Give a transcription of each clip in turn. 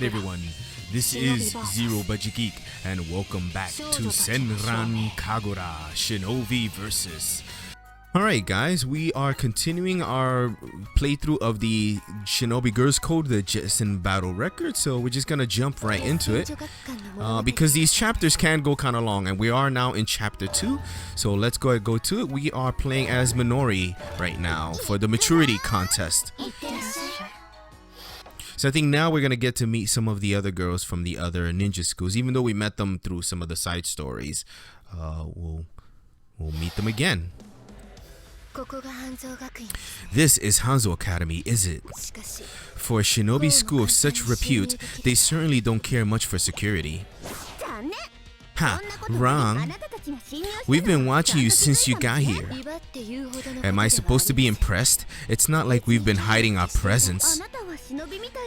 Alright everyone, this is Zero Budget Geek and welcome back to SENRAN KAGURA Shinovi Versus. Alright guys, we are continuing our playthrough of the Shinobi Girls Code, the Gessen Battle Record, so we're just gonna jump right into it because these chapters can go kind of long, and we are now in chapter 2, so let's go to it. We are playing as Minori right now for the maturity contest. So I think now we're gonna get to meet some of the other girls from the other ninja schools, even though we met them through some of the side stories. We'll meet them again. This is Hanzō Academy, is it? For a shinobi school of such repute, they certainly don't care much for security. Ha, wrong. We've been watching you since you got here. Am I supposed to be impressed? It's not like we've been hiding our presence.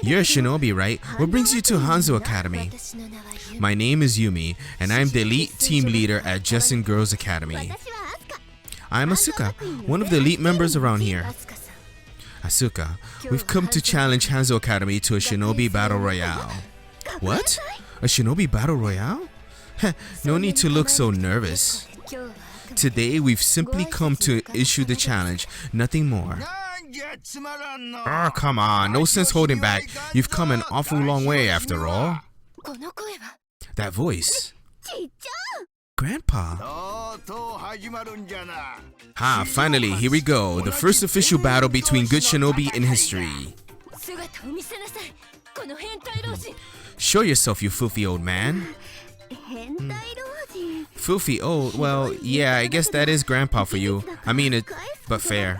You're a shinobi, right? What brings you to Hanzō Academy? My name is Yumi, and I'm the elite team leader at Gessen Girls Academy. I'm Asuka, one of the elite members around here. Asuka, we've come to challenge Hanzō Academy to a shinobi battle royale. What? A shinobi battle royale? No need to look so nervous. Today we've simply come to issue the challenge, nothing more. Oh, come on, no sense holding back. You've come an awful long way after all. That voice. Grandpa. Ha, finally, here we go. The first official battle between good shinobi in history. Show yourself, you foofy old man. Foofy old? Well, yeah, I guess that is Grandpa for you. I mean it, but fair.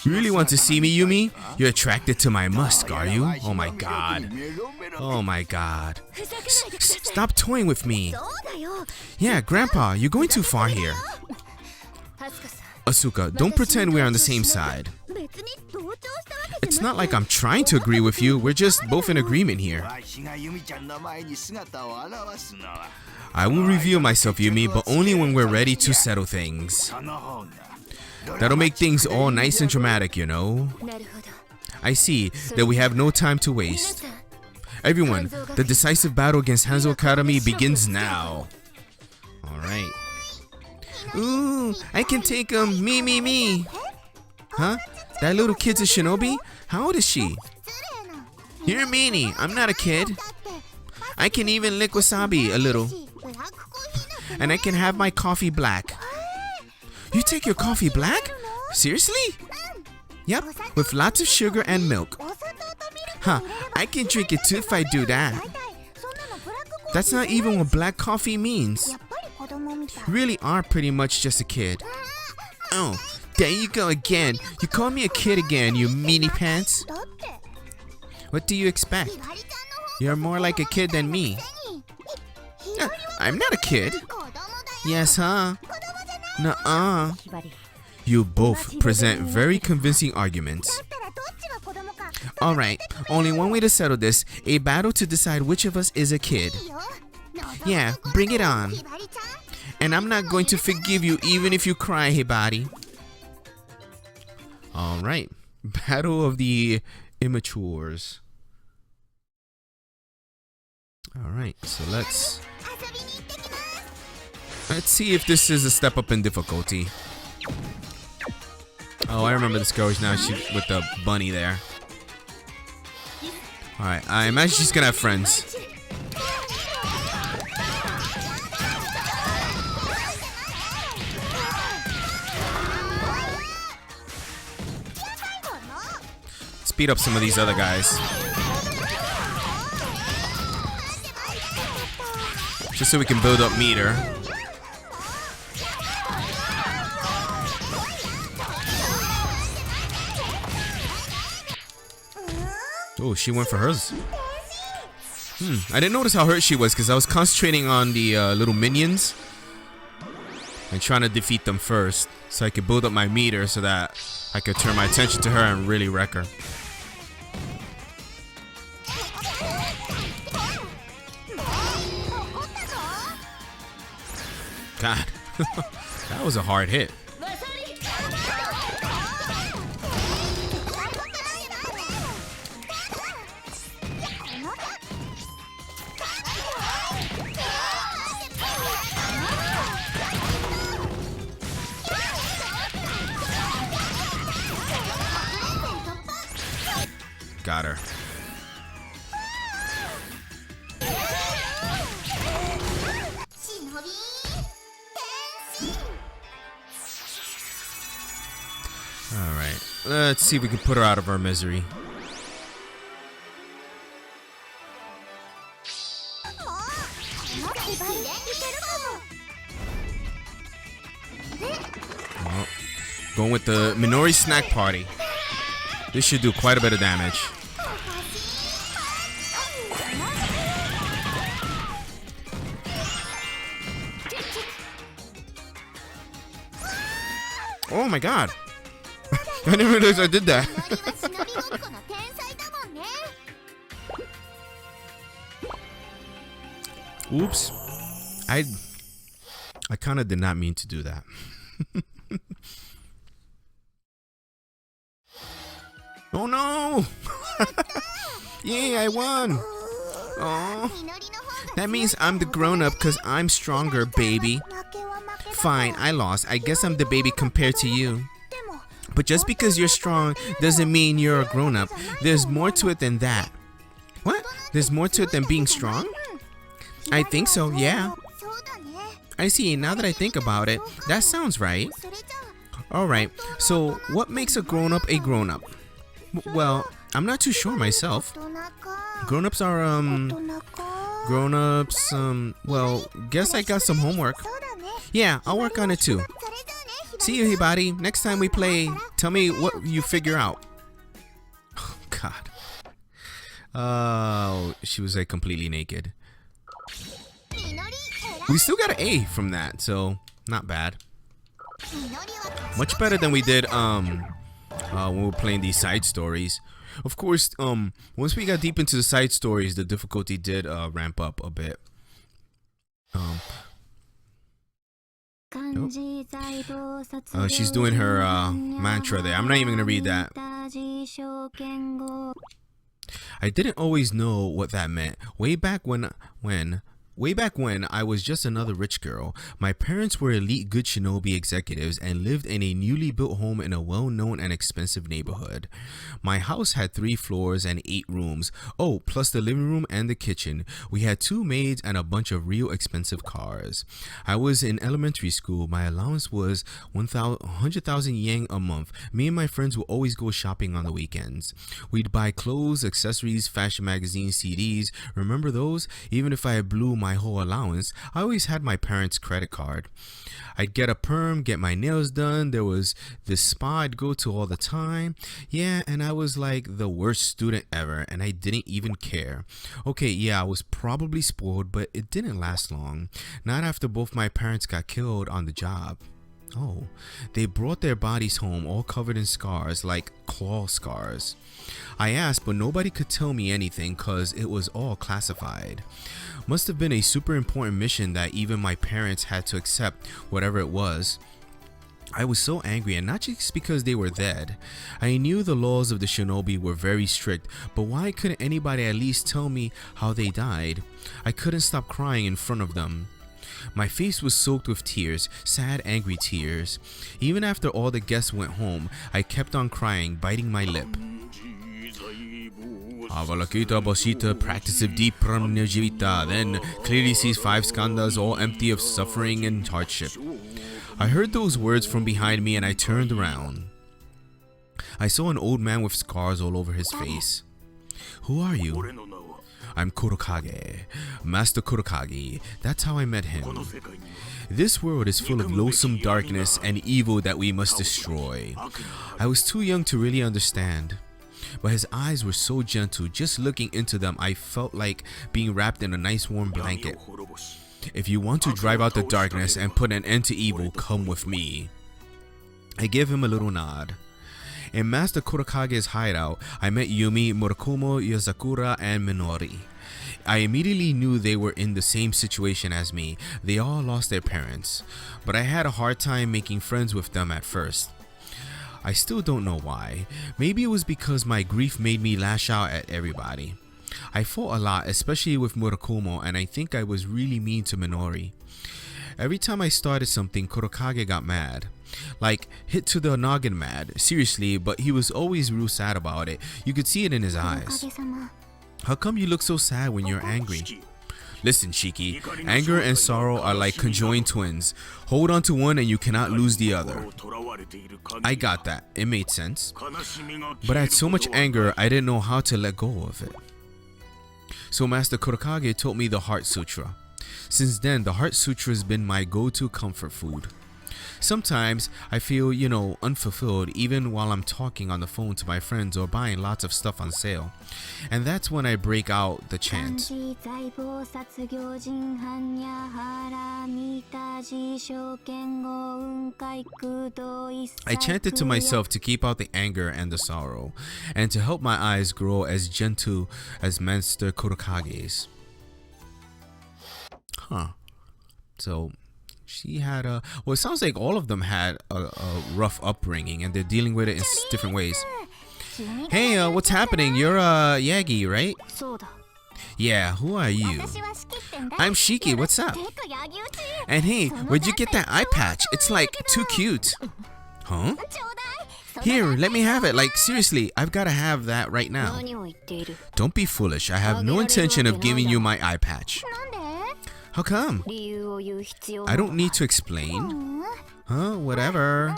You really want to see me, Yumi? You're attracted to my musk, are you? Oh my god. Oh my god. Stop toying with me. Yeah, Grandpa, you're going too far here. Asuka, don't pretend we're on the same side. It's not like I'm trying to agree with you, we're just both in agreement here. I will reveal myself, Yumi, but only when we're ready to settle things. That'll make things all nice and dramatic, you know. I see that we have no time to waste. Everyone, the decisive battle against Hanzō Academy begins now. Alright. Ooh, I can take him. Me. Huh? That little kid's a shinobi? How old is she? You're a meanie. I'm not a kid. I can even lick wasabi a little. And I can have my coffee black. You take your coffee black? Seriously? Yep, with lots of sugar and milk. Huh, I can drink it too if I do that. That's not even what black coffee means. You really are pretty much just a kid. Oh, there you go again. You call me a kid again, you meanie pants. What do you expect? You're more like a kid than me. I'm not a kid. Yes, huh? Nuh-uh. You both present very convincing arguments. Alright, only one way to settle this, a battle to decide which of us is a kid. Yeah, bring it on. And I'm not going to forgive you even if you cry, Hibari. Alright, Battle of the Immatures. Alright, so let's see if this is a step up in difficulty. Oh, I remember this girl now. She with the bunny there. Alright, I imagine she's gonna have friends. Speed up some of these other guys. Just so we can build up meter. Oh, she went for hers. I didn't notice how hurt she was because I was concentrating on the little minions and trying to defeat them first so I could build up my meter so that I could turn my attention to her and really wreck her. God, that was a hard hit. got her. Alright, let's see if we can put her out of her misery. Oh, going with the Minori Snack Party. This should do quite a bit of damage. Oh my god. I didn't realize I did that. Oops. I kind of did not mean to do that. Oh no! Yay, I won! Oh, that means I'm the grown-up because I'm stronger, baby. Fine, I lost. I guess I'm the baby compared to you. But just because you're strong doesn't mean you're a grown-up. There's more to it than that. What? There's more to it than being strong? I think so, yeah. I see, now that I think about it, that sounds right. Alright, so what makes a grown-up a grown-up? Well, I'm not too sure myself. Grown-ups are, well, guess I got some homework. Yeah, I'll work on it too. See you, Hibari. Next time we play, tell me what you figure out. Oh, God. Oh, she was like completely naked. We still got an A from that, so not bad. Much better than we did when we were playing these side stories. Of course, once we got deep into the side stories, the difficulty did ramp up a bit. She's doing her mantra there. I'm not even gonna read that. I didn't always know what that meant. Way back when I was just another rich girl. My parents were elite good shinobi executives and lived in a newly built home in a well-known and expensive neighborhood. My house had 3 floors and 8 rooms. Oh, plus the living room and the kitchen. We had 2 maids and a bunch of real expensive cars. I was in elementary school. My allowance was 100,000 yen a month. Me and my friends would always go shopping on the weekends. We'd buy clothes, accessories, fashion magazines, CDs. Remember those? Even if I blew my whole allowance, I always had my parents' credit card. I'd get a perm, get my nails done. There was this spa I'd go to all the time. Yeah, and I was like the worst student ever, and I didn't even care. Okay, yeah, I was probably spoiled, but it didn't last long. Not after both my parents got killed on the job. Oh, they brought their bodies home all covered in scars, like claw scars. I asked, but nobody could tell me anything cause it was all classified. Must have been a super important mission that even my parents had to accept whatever it was. I was so angry, and not just because they were dead. I knew the laws of the shinobi were very strict, but why couldn't anybody at least tell me how they died? I couldn't stop crying in front of them. My face was soaked with tears, sad, angry tears. Even after all the guests went home, I kept on crying, biting my lip. Avalokita Boshita practices deep pranajivita, then clearly sees 5 skandhas all empty of suffering and hardship. I heard those words from behind me and I turned around. I saw an old man with scars all over his face. Who are you? I'm Kurokage, Master Kurokage. That's how I met him. This world is full of loathsome darkness and evil that we must destroy. I was too young to really understand. But his eyes were so gentle, just looking into them I felt like being wrapped in a nice warm blanket. If you want to drive out the darkness and put an end to evil, come with me. I gave him a little nod. In Master Kurokage's hideout, I met Yumi, Murakumo, Yazakura, and Minori. I immediately knew they were in the same situation as me. They all lost their parents, but I had a hard time making friends with them at first. I still don't know why. Maybe it was because my grief made me lash out at everybody. I fought a lot, especially with Murakumo, and I think I was really mean to Minori. Every time I started something, Kurokage got mad. Like, hit to the noggin mad. Seriously, but he was always real sad about it. You could see it in his eyes. How come you look so sad when you're angry? Listen, Shiki, anger and sorrow are like conjoined twins. Hold on to one and you cannot lose the other. I got that. It made sense. But I had so much anger, I didn't know how to let go of it. So Master Kurokage taught me the Heart Sutra. Since then, the Heart Sutra has been my go-to comfort food. Sometimes I feel, unfulfilled even while I'm talking on the phone to my friends or buying lots of stuff on sale. And that's when I break out the chant. I chanted to myself to keep out the anger and the sorrow, and to help my eyes grow as gentle as Master Kurokage's. So she had well, it sounds like all of them had a rough upbringing and they're dealing with it in different ways. Hey, what's happening? You're Yagi, right? Yeah, who are you? I'm Shiki, what's up? And hey, where'd you get that eye patch? It's like too cute. Huh? Here, let me have it. Like, seriously, I've got to have that right now. Don't be foolish. I have no intention of giving you my eye patch. How come? I don't need to explain. Huh? Whatever.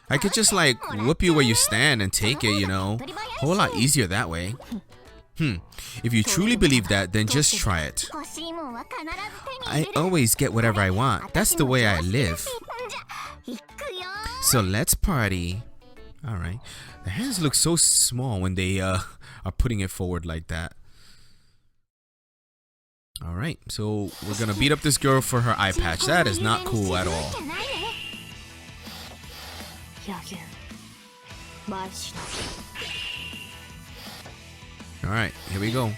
I could just like whoop you where you stand and take it, Whole lot easier that way. If you truly believe that, then just try it. I always get whatever I want. That's the way I live. So let's party. Alright. The hands look so small when they are putting it forward like that. Alright, so we're gonna beat up this girl for her eye patch. That is not cool at all. Alright, here we go.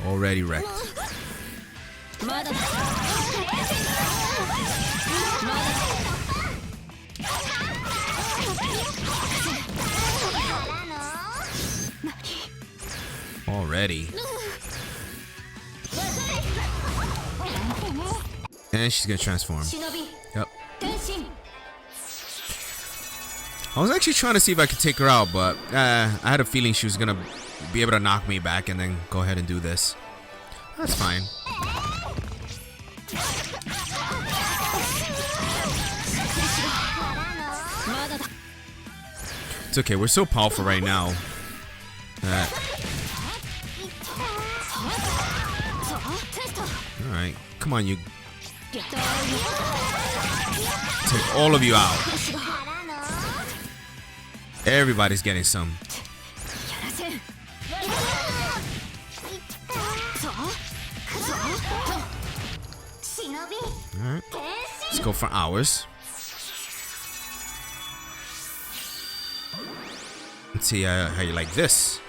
Already wrecked. Already. And she's gonna transform. Yep. I was actually trying to see if I could take her out, but I had a feeling she was gonna be able to knock me back and then go ahead and do this. That's fine. It's okay, we're so powerful right now that... Alright, come on, you. Take all of you out. Everybody's getting some. Alright, let's go for hours. Let's see how you like this.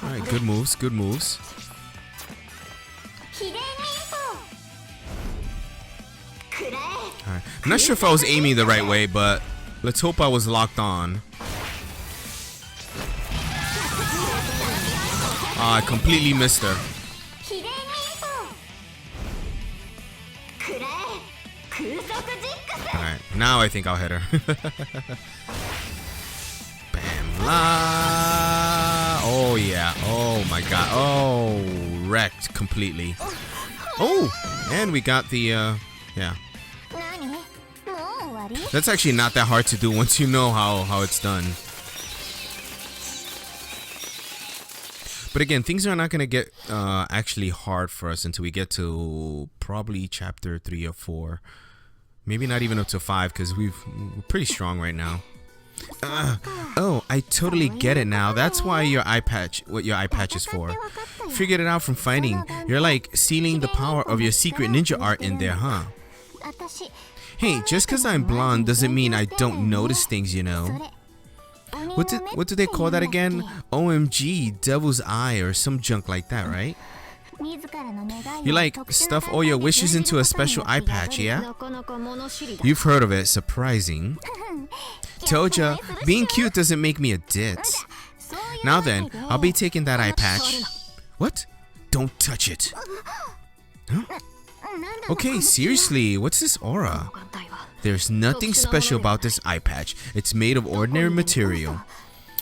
Alright, good moves, good moves. Alright, I'm not sure if I was aiming the right way, but let's hope I was locked on. I completely missed her. Alright, now I think I'll hit her. Bam. La. Oh, yeah. Oh, my God. Oh, wrecked completely. Oh, and we got the, yeah. That's actually not that hard to do once you know how it's done. But again, things are not going to get actually hard for us until we get to probably chapter 3 or 4. Maybe not even up to 5 because we're pretty strong right now. Oh, I totally get it now. That's why your eye patch, what your eye patch is for. Figured it out from fighting. You're like sealing the power of your secret ninja art in there, huh? Hey, just because I'm blonde doesn't mean I don't notice things, What do they call that again? OMG, Devil's Eye or some junk like that, right? You like stuff all your wishes into a special eye patch, yeah? You've heard of it, surprising. Told ya, being cute doesn't make me a ditz. Now then, I'll be taking that eye patch. What? Don't touch it. Huh? Okay, seriously, what's this aura? There's nothing special about this eye patch. It's made of ordinary material.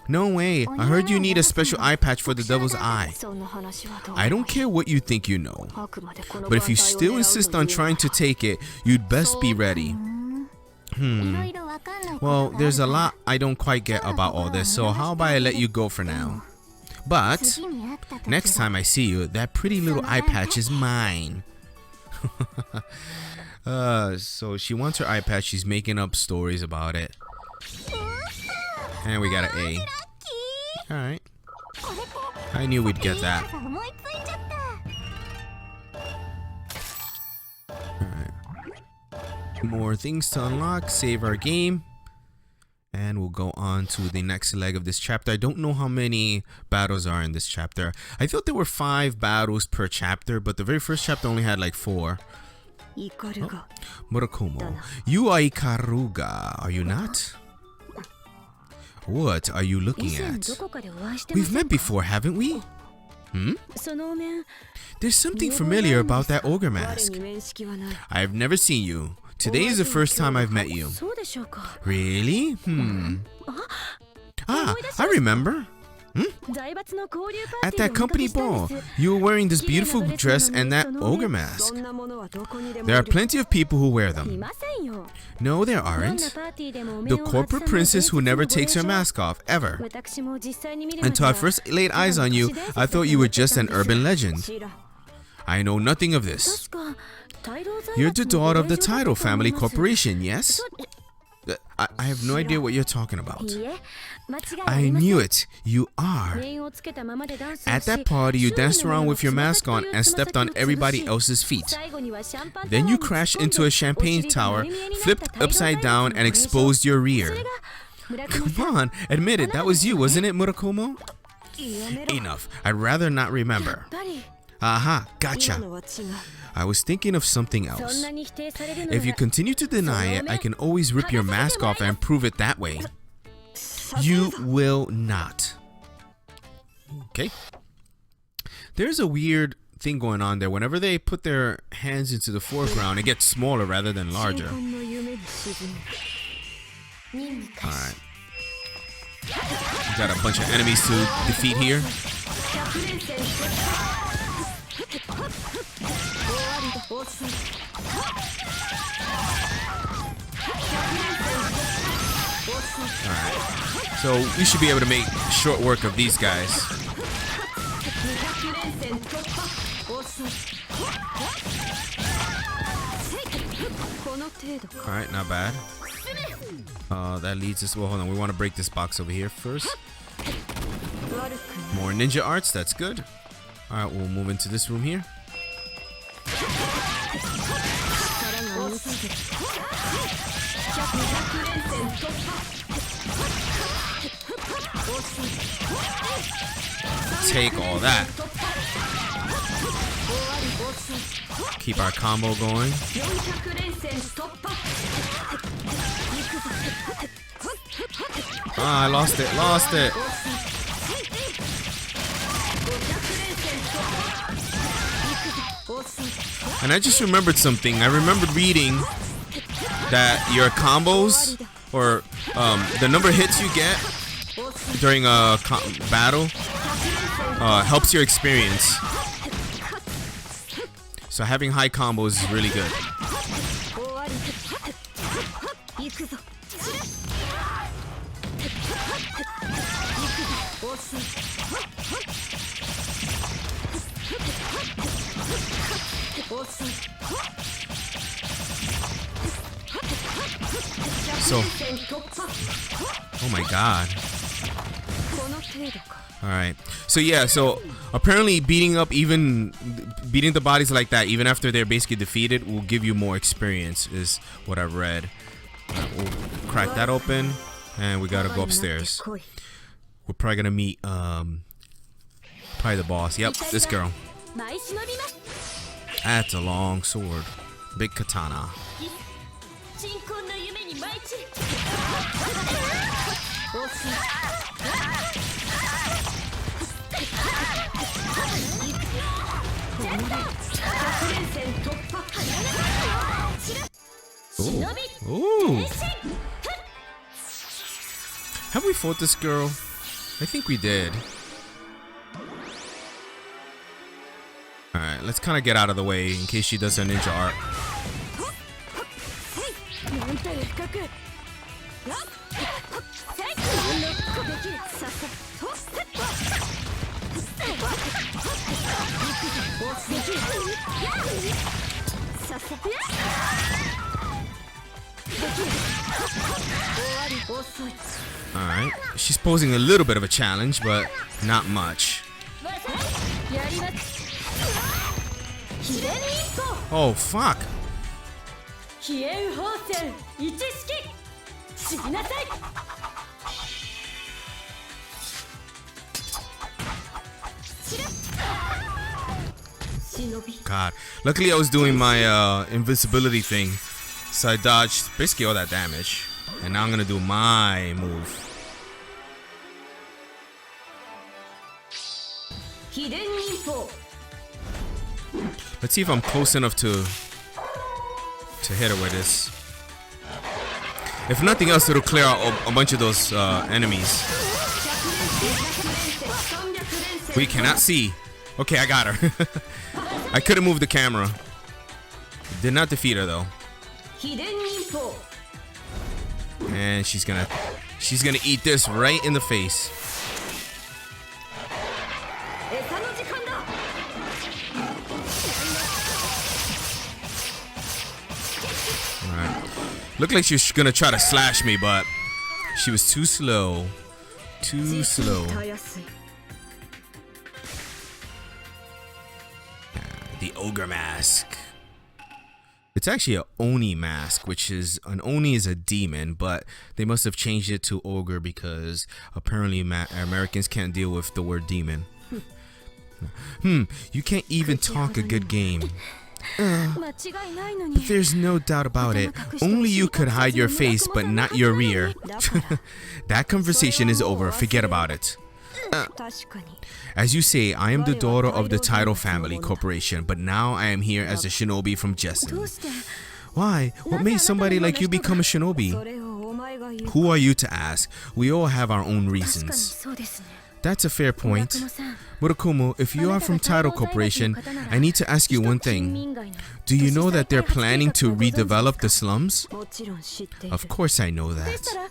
No way, I heard you need a special eye patch for the devil's eye. I don't care what you think you know. But if you still insist on trying to take it, you'd best be ready. Well, there's a lot I don't quite get about all this, so how about I let you go for now? But next time I see you, that pretty little eye patch is mine. So she wants her eye patch. She's making up stories about it. And we got an A. Alright. I knew we'd get that. Alright. More things to unlock. Save our game. And we'll go on to the next leg of this chapter. I don't know how many battles are in this chapter. I thought there were 5 battles per chapter, but the very first chapter only had like 4. Oh. Murakumo. You are Ikaruga, are you not? What are you looking at? We've met before, haven't we? There's something familiar about that ogre mask. I've never seen you. Today is the first time I've met you. Really? Ah, I remember. At that company ball, you were wearing this beautiful dress and that ogre mask. There are plenty of people who wear them. No, there aren't. The corporate princess who never takes her mask off, ever. Until I first laid eyes on you, I thought you were just an urban legend. I know nothing of this. You're the daughter of the Title Family Corporation, yes? I have no idea what you're talking about. I knew it. You are. At that party, you danced around with your mask on and stepped on everybody else's feet. Then you crashed into a champagne tower, flipped upside down, and exposed your rear. Come on, admit it. That was you, wasn't it, Murakumo? Enough. I'd rather not remember. Aha, gotcha. I was thinking of something else. If you continue to deny it, I can always rip your mask off and prove it that way. You will not. Okay. There's a weird thing going on there. Whenever they put their hands into the foreground, it gets smaller rather than larger. Alright. Got a bunch of enemies to defeat here. Alright, so we should be able to make short work of these guys. Alright, not bad. That leads us, well, hold on, we want to break this box over here first. More ninja arts, that's good. Alright, we'll move into this room here. Take all that. Keep our combo going. Ah, I lost it, lost it. And I just remembered something. I remembered reading that your combos, or the number of hits you get during a battle, helps your experience. So having high combos is really good. So, oh my god. Alright. So yeah, so apparently beating the bodies like that, even after they're basically defeated, will give you more experience, is what I've read. Right, we'll crack that open, and we gotta go upstairs. We're probably gonna meet probably the boss. Yep, this girl. That's a long sword. Big katana. Ooh. Ooh. Have we fought this girl? I think we did. Alright, let's kind of get out of the way in case she does her ninja art. Alright, she's posing a little bit of a challenge, but not much. Oh, fuck. God, luckily I was doing my invincibility thing, so I dodged basically all that damage. And now I'm gonna do my move. Let's see if I'm close enough to hit her with this. If nothing else, it'll clear out a bunch of those enemies. We cannot see. Okay, I got her. I couldn't move the camera. Did not defeat her though. And she's gonna eat this right in the face. Alright. Looked like she was gonna try to slash me, but she was too slow. Too slow. The ogre mask. It's actually an Oni mask, which is an Oni is a demon, but they must have changed it to ogre because apparently Americans can't deal with the word demon. You can't even talk a good game. But there's no doubt about it. Only you could hide your face, but not your rear. That conversation is over. Forget about it. As you say, I am the daughter of the Title Family Corporation, but now I am here as a shinobi from Gessen. Why? What made somebody like you become a shinobi? Who are you to ask? We all have our own reasons. That's a fair point. Murakumo, if you are from Title Corporation, I need to ask you one thing. Do you know that they're planning to redevelop the slums? Of course I know that.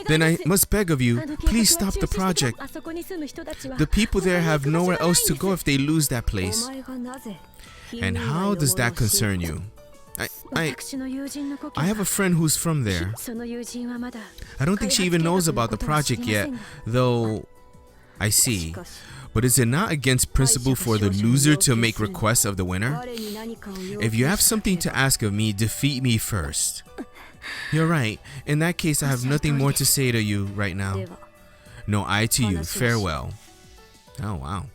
Then I must beg of you, please stop the project. The people there have nowhere else to go if they lose that place. And how does that concern you? I have a friend who's from there. I don't think she even knows about the project yet, though. I see. But is it not against principle for the loser to make requests of the winner? If you have something to ask of me, defeat me first. You're right. In that case, I have nothing more to say to you right now. No, I to you. Farewell. Oh, wow.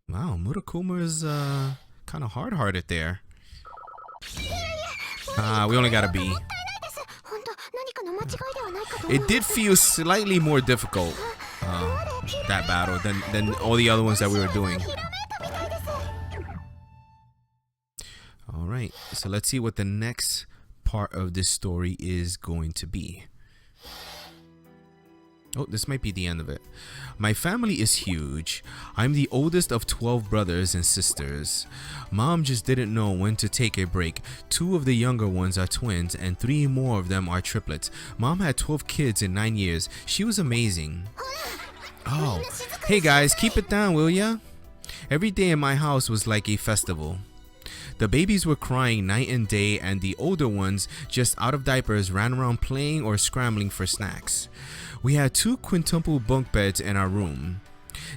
Wow, Murakuma is kind of hard-hearted there. We only got a B. It did feel slightly more difficult, that battle, than all the other ones that we were doing. Alright, so let's see what the next part of this story is going to be. Oh, this might be the end of it. My family is huge. I'm the oldest of 12 brothers and sisters. Mom just didn't know when to take a break. 2 of the younger ones are twins and 3 more of them are triplets. Mom had 12 kids in 9 years. She was amazing. Oh, hey guys, keep it down, will ya? Every day in my house was like a festival. The babies were crying night and day, and the older ones, just out of diapers, ran around playing or scrambling for snacks. We had 2 quintuple bunk beds in our room.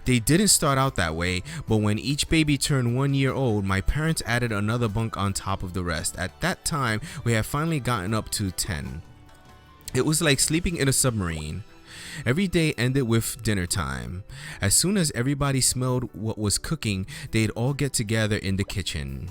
They didn't start out that way, but when each baby turned 1 year old, my parents added another bunk on top of the rest. At that time, we had finally gotten up to 10. It was like sleeping in a submarine. Every day ended with dinner time. As soon as everybody smelled what was cooking, they'd all get together in the kitchen.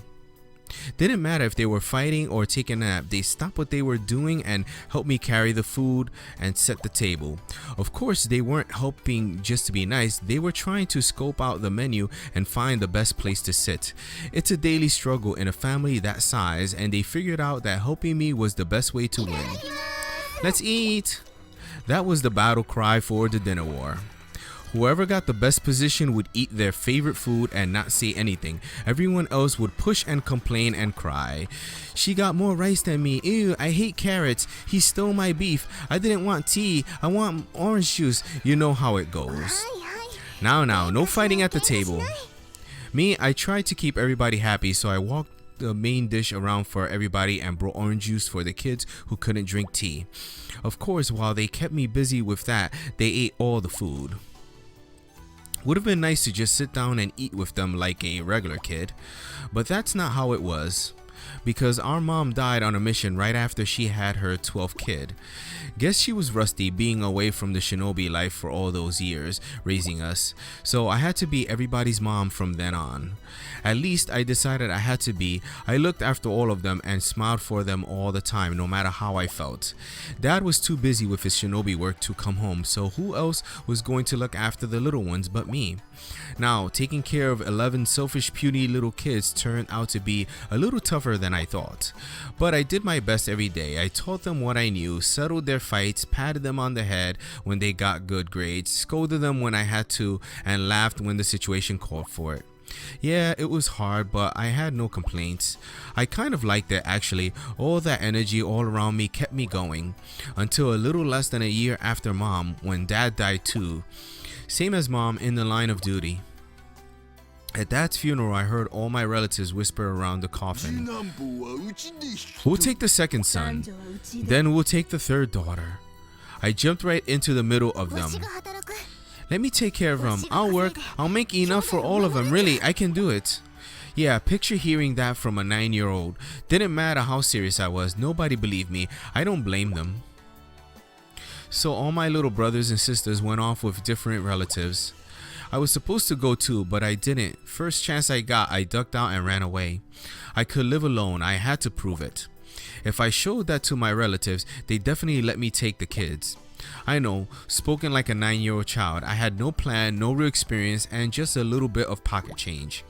Didn't matter if they were fighting or taking a nap, they stopped what they were doing and helped me carry the food and set the table. Of course, they weren't helping just to be nice, they were trying to scope out the menu and find the best place to sit. It's a daily struggle in a family that size, and they figured out that helping me was the best way to win. Let's eat! That was the battle cry for the dinner war. Whoever got the best position would eat their favorite food and not say anything. Everyone else would push and complain and cry. She got more rice than me. Ew, I hate carrots. He stole my beef. I didn't want tea. I want orange juice. You know how it goes. Now, no fighting at the table. Me, I tried to keep everybody happy, so I walked the main dish around for everybody and brought orange juice for the kids who couldn't drink tea. Of course, while they kept me busy with that, they ate all the food. Would have been nice to just sit down and eat with them like a regular kid, but that's not how it was, because our mom died on a mission right after she had her 12th kid. Guess she was rusty being away from the shinobi life for all those years, raising us, so I had to be everybody's mom from then on. At least I decided I had to be. I looked after all of them and smiled for them all the time, no matter how I felt. Dad was too busy with his shinobi work to come home, so who else was going to look after the little ones but me? Now, taking care of 11 selfish, puny little kids turned out to be a little tougher than I thought. But I did my best every day. I taught them what I knew, settled their fights, patted them on the head when they got good grades, scolded them when I had to, and laughed when the situation called for it. Yeah, it was hard, but I had no complaints. I kind of liked it actually. All that energy all around me kept me going. Until a little less than a year after Mom, when Dad died too. Same as Mom, in the line of duty. At Dad's funeral, I heard all my relatives whisper around the coffin. We'll take the second son, then we'll take the third daughter. I jumped right into the middle of them. Let me take care of them. I'll work. I'll make enough for all of them. Really, I can do it. Yeah, picture hearing that from a 9-year-old. Didn't matter how serious I was. Nobody believed me. I don't blame them. So all my little brothers and sisters went off with different relatives. I was supposed to go too, but I didn't. First chance I got, I ducked out and ran away. I could live alone. I had to prove it. If I showed that to my relatives, they definitely let me take the kids. I know, spoken like a 9-year-old child. I had no plan, no real experience, and just a little bit of pocket change.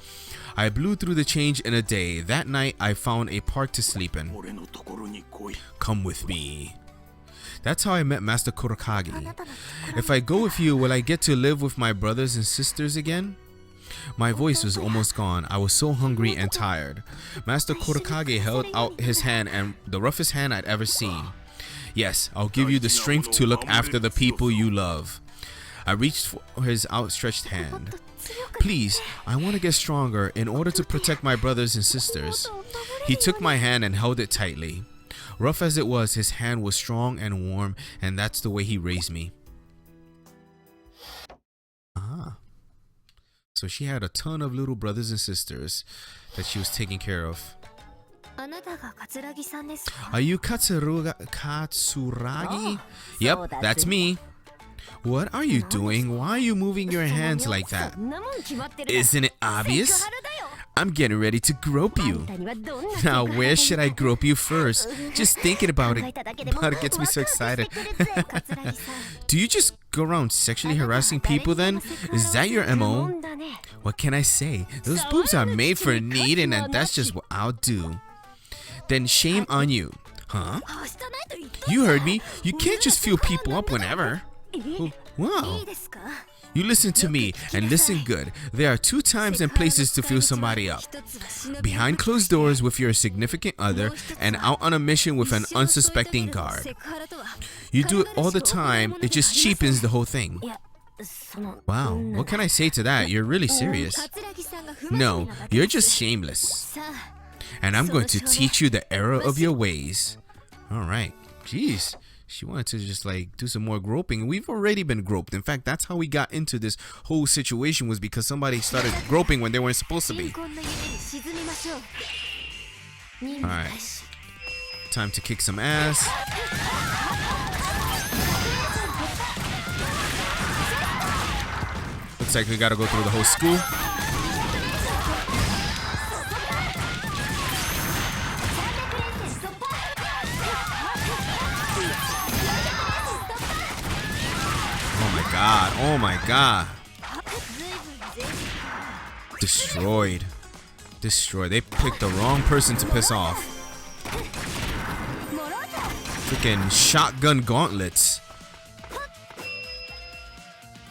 I blew through the change in a day. That night, I found a park to sleep in. Come with me. That's how I met Master Kurokage. If I go with you, will I get to live with my brothers and sisters again? My voice was almost gone. I was so hungry and tired. Master Kurokage held out his hand, and the roughest hand I'd ever seen. Yes, I'll give you the strength to look after the people you love. I reached for his outstretched hand. Please, I want to get stronger in order to protect my brothers and sisters. He took my hand and held it tightly. Rough as it was, his hand was strong and warm, and that's the way he raised me. Ah. So she had a ton of little brothers and sisters that she was taking care of. Are you Katsuragi? Yep, that's me. What are you doing? Why are you moving your hands like that? Isn't it obvious? I'm getting ready to grope you. Now, where should I grope you first? Just thinking about it gets me so excited. Do you just go around sexually harassing people then? Is that your MO? What can I say? Those boobs are made for kneading, and that's just what I'll do. Then shame on you. Huh? You heard me. You can't just fill people up whenever. Wow. You listen to me and listen good. There are 2 times and places to fill somebody up. Behind closed doors with your significant other, and out on a mission with an unsuspecting guard. You do it all the time. It just cheapens the whole thing. Wow, what can I say to that? You're really serious. No, you're just shameless. And I'm going to teach you the error of your ways. Alright. Jeez. She wanted to just like do some more groping. We've already been groped. In fact, that's how we got into this whole situation, was because somebody started groping when they weren't supposed to be. Alright. Time to kick some ass. Looks like we gotta go through the whole school. Oh my god. Oh my god. Destroyed. Destroyed. They picked the wrong person to piss off. Freaking shotgun gauntlets.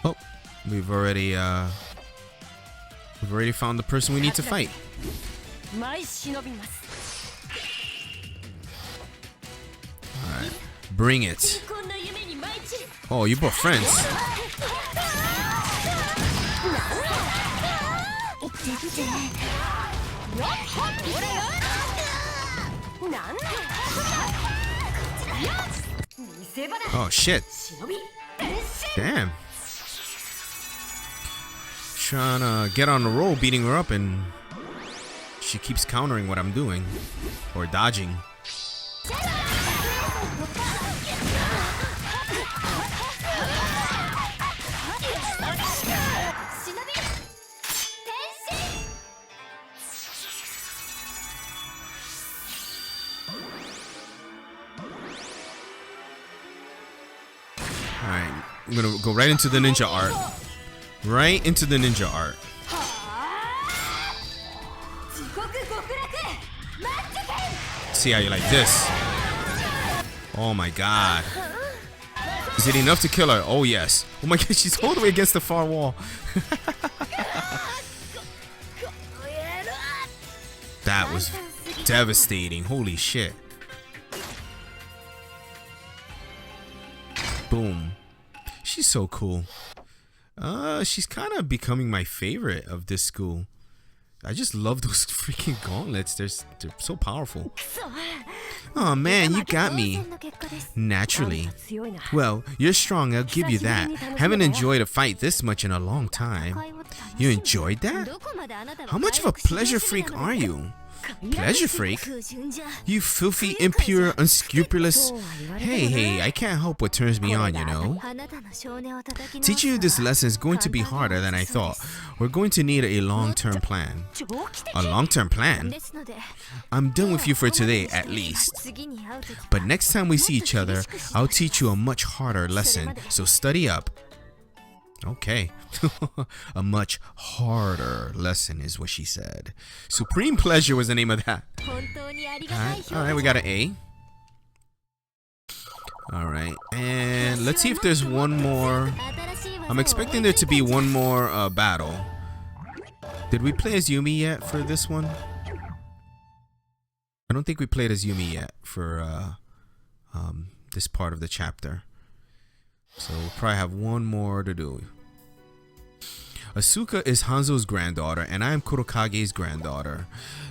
Oh, we've already found the person we need to fight. Alright. Bring it. Oh, you both friends. Oh shit. Damn. Trying to get on the roll, beating her up, and she keeps countering what I'm doing. Or dodging. Alright, I'm gonna go right into the ninja art. Right into the ninja art. See how you like this. Oh my god. Is it enough to kill her? Oh yes. Oh my god, she's all the way against the far wall. That was devastating. Holy shit. Boom. She's so cool. She's kind of becoming my favorite of this school. I just love those freaking gauntlets. They're so powerful. Oh man, you got me. Naturally. Well, you're strong, I'll give you that. Haven't enjoyed a fight this much in a long time. You enjoyed that? How much of a pleasure freak are you? Pleasure freak? You filthy, impure, unscrupulous. Hey, I can't help what turns me on, you know. Teaching you this lesson is going to be harder than I thought. We're going to need a long-term plan. A long-term plan? I'm done with you for today, at least. But next time we see each other, I'll teach you a much harder lesson, so study up. Okay. A much harder lesson is what she said. Supreme Pleasure was the name of that. Alright, we got an A. Alright, and let's see if there's one more. I'm expecting there to be one more battle. Did we play as Yumi yet for this one? I don't think we played as Yumi yet for this part of the chapter. So we'll probably have one more to do. Asuka is Hanzo's granddaughter, and I am Kurokage's granddaughter.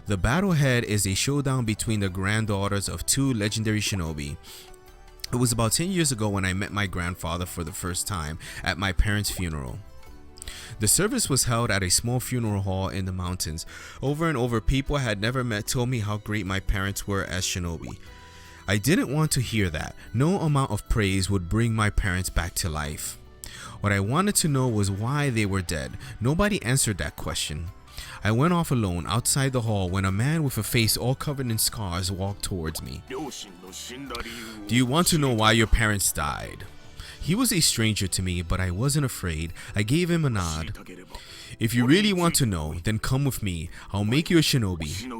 The battle ahead is a showdown between the granddaughters of two legendary shinobi. It was about 10 years ago when I met my grandfather for the first time at my parents' funeral. The service was held at a small funeral hall in the mountains. Over and over, people I had never met told me how great my parents were as shinobi. I didn't want to hear that. No amount of praise would bring my parents back to life. What I wanted to know was why they were dead. Nobody answered that question. I went off alone outside the hall when a man with a face all covered in scars walked towards me. Do you want to know why your parents died? He was a stranger to me, but I wasn't afraid. I gave him a nod. If you really want to know, then come with me. I'll make you a shinobi.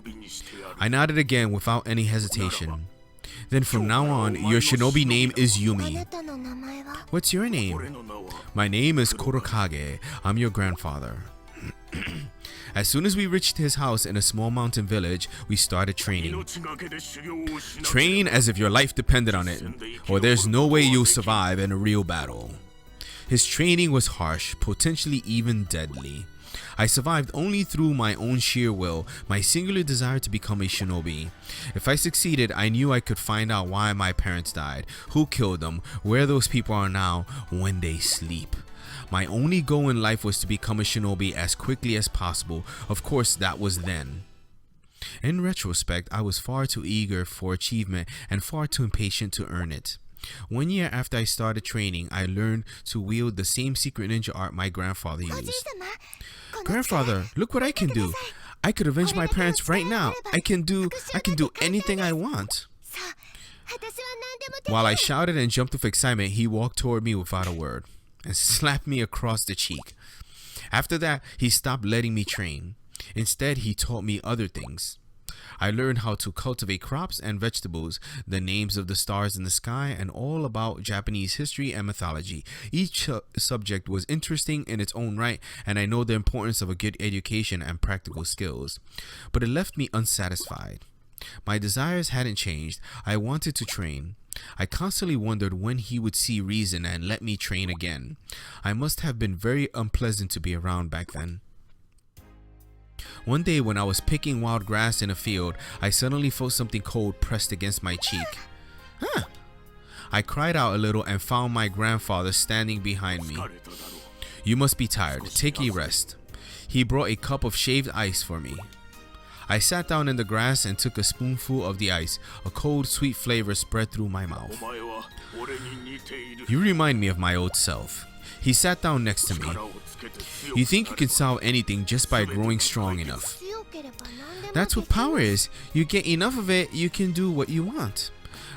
I nodded again without any hesitation. Then from now on, your shinobi name is Yumi. What's your name? My name is Kurokage. I'm your grandfather. As soon as we reached his house in a small mountain village, we started training. Train as if your life depended on it, or there's no way you'll survive in a real battle. His training was harsh, potentially even deadly. I survived only through my own sheer will, my singular desire to become a shinobi. If I succeeded, I knew I could find out why my parents died, who killed them, where those people are now, when they sleep. My only goal in life was to become a shinobi as quickly as possible. Of course, that was then. In retrospect, I was far too eager for achievement and far too impatient to earn it. 1 year after I started training, I learned to wield the same secret ninja art my grandfather used. Grandfather, look what I can do. I could avenge my parents right now. I can do anything I want. While I shouted and jumped with excitement, he walked toward me without a word and slapped me across the cheek. After that, he stopped letting me train. Instead, he taught me other things. I learned how to cultivate crops and vegetables, the names of the stars in the sky, and all about Japanese history and mythology. Each subject was interesting in its own right, and I know the importance of a good education and practical skills. But it left me unsatisfied. My desires hadn't changed. I wanted to train. I constantly wondered when he would see reason and let me train again. I must have been very unpleasant to be around back then. One day when I was picking wild grass in a field, I suddenly felt something cold pressed against my cheek. Huh! I cried out a little and found my grandfather standing behind me. You must be tired. Take a rest. He brought a cup of shaved ice for me. I sat down in the grass and took a spoonful of the ice. A cold, sweet flavor spread through my mouth. You remind me of my old self. He sat down next to me. You think you can solve anything just by growing strong enough. That's what power is. You get enough of it, you can do what you want.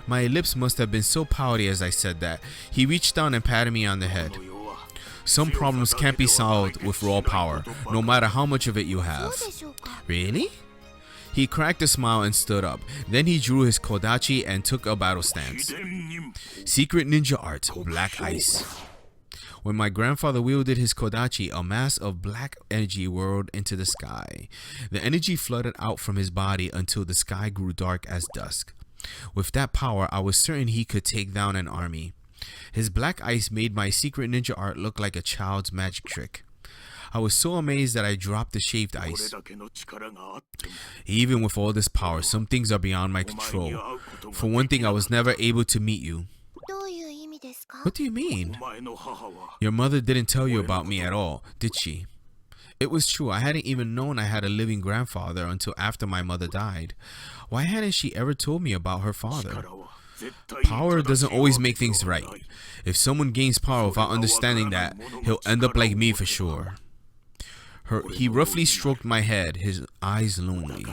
My lips must have been so pouty as I said that. He reached down and patted me on the head. Some problems can't be solved with raw power, no matter how much of it you have. Really? He cracked a smile and stood up. Then he drew his kodachi and took a battle stance. Secret ninja art, black ice. When my grandfather wielded his kodachi, a mass of black energy whirled into the sky. The energy flooded out from his body until the sky grew dark as dusk. With that power, I was certain he could take down an army. His black ice made my secret ninja art look like a child's magic trick. I was so amazed that I dropped the shaved ice. Even with all this power, some things are beyond my control. For one thing, I was never able to meet you. What do you mean? Your mother didn't tell you about me at all, did she? It was true. I hadn't even known I had a living grandfather until after my mother died. Why hadn't she ever told me about her father? Power doesn't always make things right. If someone gains power without understanding that, he'll end up like me for sure. He roughly stroked my head, his eyes lonely.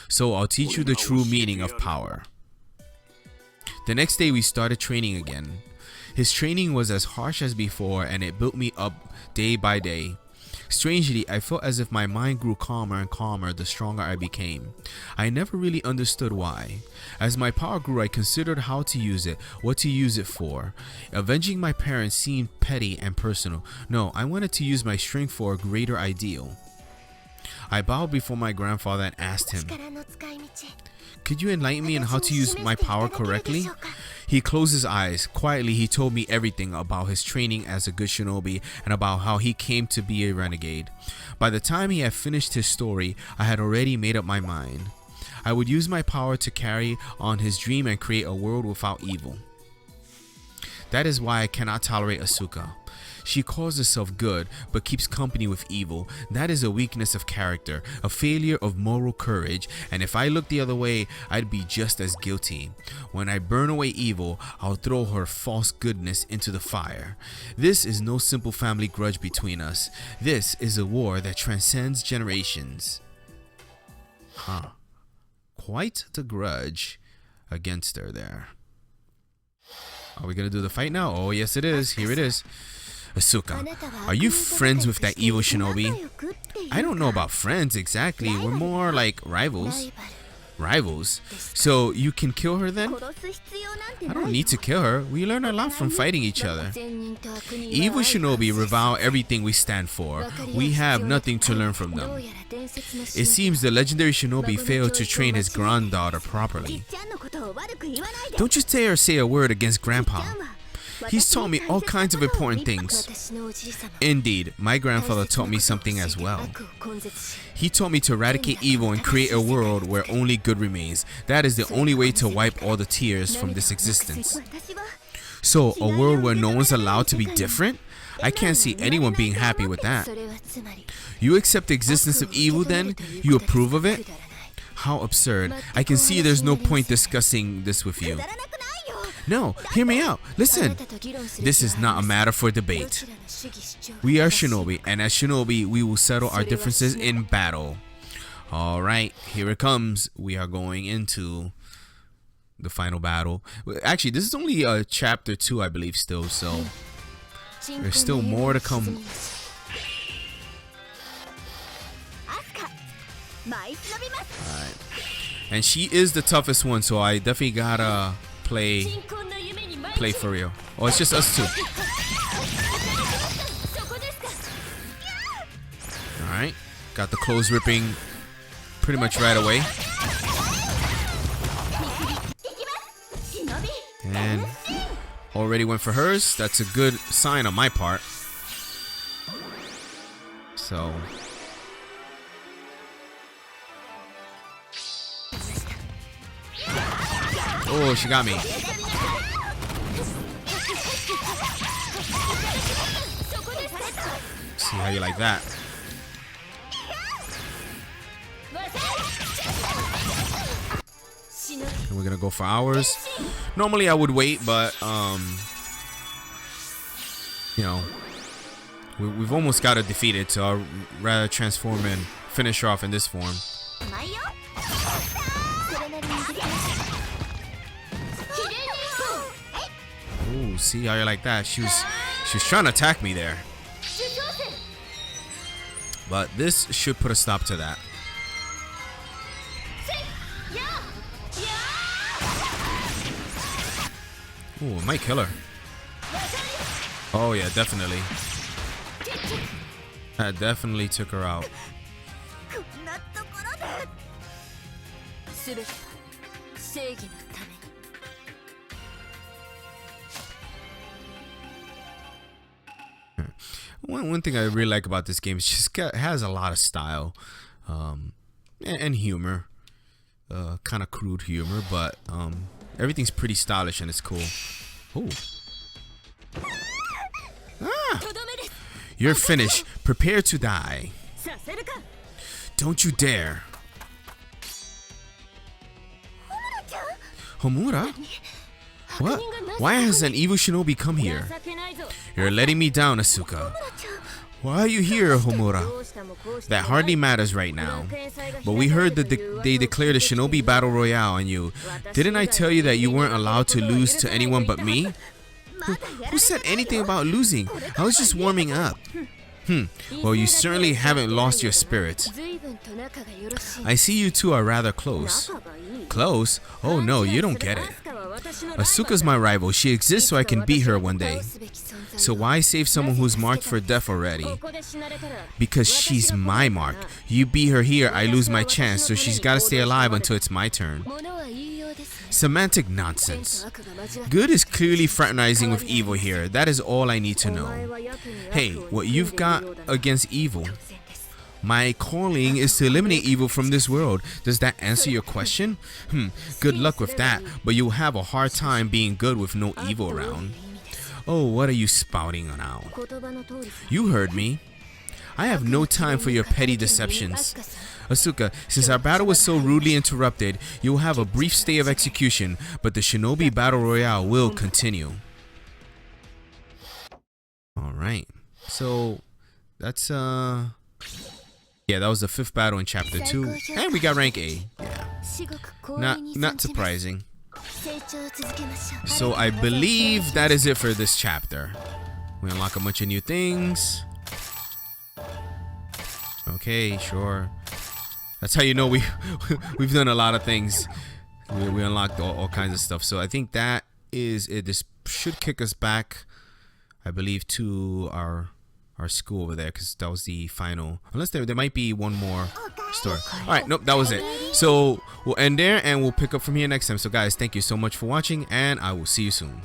So I'll teach you the true meaning of power. The next day we started training again. His training was as harsh as before, and it built me up day by day. Strangely, I felt as if my mind grew calmer and calmer the stronger I became. I never really understood why. As my power grew, I considered how to use it, what to use it for. Avenging my parents seemed petty and personal. No, I wanted to use my strength for a greater ideal. I bowed before my grandfather and asked him, "Could you enlighten me on how to use my power correctly?" He closed his eyes. Quietly, he told me everything about his training as a good shinobi and about how he came to be a renegade. By the time he had finished his story, I had already made up my mind. I would use my power to carry on his dream and create a world without evil. That is why I cannot tolerate Asuka. She calls herself good, but keeps company with evil. That is a weakness of character, a failure of moral courage, and if I look the other way, I'd be just as guilty. When I burn away evil, I'll throw her false goodness into the fire. This is no simple family grudge between us. This is a war that transcends generations. Quite the grudge against her there. Are we gonna do the fight now? Oh yes it is. Here it is. Asuka, are you friends with that evil shinobi? I don't know about friends exactly. We're more like rivals. Rivals? So you can kill her then? I don't need to kill her. We learn a lot from fighting each other. Evil shinobi revile everything we stand for. We have nothing to learn from them. It seems the legendary shinobi failed to train his granddaughter properly. Don't you dare or say a word against grandpa. He's taught me all kinds of important things. Indeed, my grandfather taught me something as well. He taught me to eradicate evil and create a world where only good remains. That is the only way to wipe all the tears from this existence. So, a world where no one's allowed to be different? I can't see anyone being happy with that. You accept the existence of evil then? You approve of it? How absurd. I can see there's no point discussing this with you. No, hear me out. Listen. This is not a matter for debate. We are shinobi, and as shinobi, we will settle our differences in battle. Alright, here it comes. We are going into the final battle. Actually, this is only chapter 2, I believe, still, so there's still more to come. Alright. And she is the toughest one, so I definitely gotta play for real. Oh, it's just us two. Alright. Got the clothes ripping pretty much right away. And already went for hers. That's a good sign on my part. So oh, she got me. See how you like that. And we're gonna go for ours. Normally I would wait, but you know, we've almost got to defeat it, so I'd rather transform and finish her off in this form. Ooh, see how you like that? She was trying to attack me there, but this should put a stop to that. Ooh, it might kill her. Oh yeah, definitely. That definitely took her out. One thing I really like about this game is just has a lot of style and humor. Kind of crude humor, but everything's pretty stylish and it's cool. Ooh. Ah! You're finished. Prepare to die. Don't you dare. Homura? What? Why has an evil shinobi come here? You're letting me down, Asuka. Why are you here, Homura? That hardly matters right now. But we heard that they declared a shinobi battle royale on you. Didn't I tell you that you weren't allowed to lose to anyone but me? Who said anything about losing? I was just warming up. Well, you certainly haven't lost your spirit. I see you two are rather close. Close? Oh no, you don't get it. Asuka's my rival. She exists so I can beat her one day. So why save someone who's marked for death already? Because she's my mark. You beat her here, I lose my chance, so she's gotta stay alive until it's my turn. Semantic nonsense. Good is clearly fraternizing with evil here. That is all I need to know. Hey, what you've got against evil? My calling is to eliminate evil from this world. Does that answer your question? Good luck with that, but you'll have a hard time being good with no evil around. Oh, what are you spouting now? You heard me. I have no time for your petty deceptions. Asuka, since our battle was so rudely interrupted, you will have a brief stay of execution, but the shinobi battle royale will continue. Alright, so that's yeah, that was the 5th battle in chapter 2, and we got rank A. Yeah, not surprising. So I believe that is it for this chapter. We unlock a bunch of new things. Okay, sure. That's how you know we've done a lot of things. We unlocked all kinds of stuff. So I think that is it. This should kick us back, I believe, to our school over there, because that was the final. Unless there might be one more story. All right, nope, that was it. So we'll end there and we'll pick up from here next time. So guys, thank you so much for watching, and I will see you soon.